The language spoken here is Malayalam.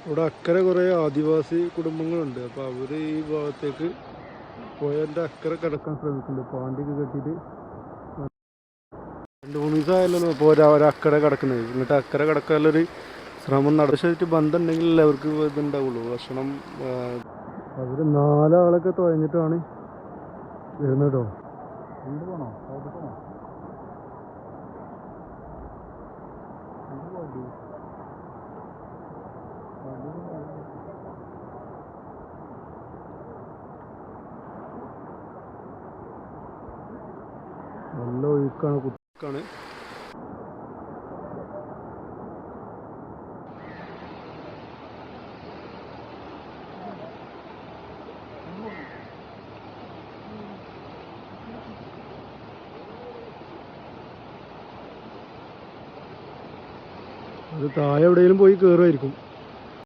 ഇവിടെ അക്കരെ കുറേ ആദിവാസി കുടുംബങ്ങളുണ്ട്. അപ്പോൾ അവർ ഈ ഭാഗത്തേക്ക് പുഴൻ്റെ അക്കരെ കിടക്കാൻ ശ്രമിക്കുന്നുണ്ട്. പാണ്ടിയൊക്കെ കെട്ടിയിട്ട് 2-3 ദിവസമായല്ലോ ഇപ്പോൾ ഒരക്കരെ കിടക്കുന്നത്. എന്നിട്ട് അക്കരെ കിടക്കാനുള്ളൊരു ശ്രമം നടത്തിയിട്ട് ബന്ധം ഉണ്ടെങ്കിലല്ലേ അവർക്ക് ഇതുണ്ടാവുള്ളൂ ഭക്ഷണം. അവർ 4 ആളൊക്കെ തുഴഞ്ഞിട്ടാണ് വരുന്നത് കേട്ടോ. നല്ല ഒഴുക്കാണ്, കുട്ടിക്കാണ്. അത് താഴെ എവിടെയെങ്കിലും പോയി കയറുമായിരിക്കും.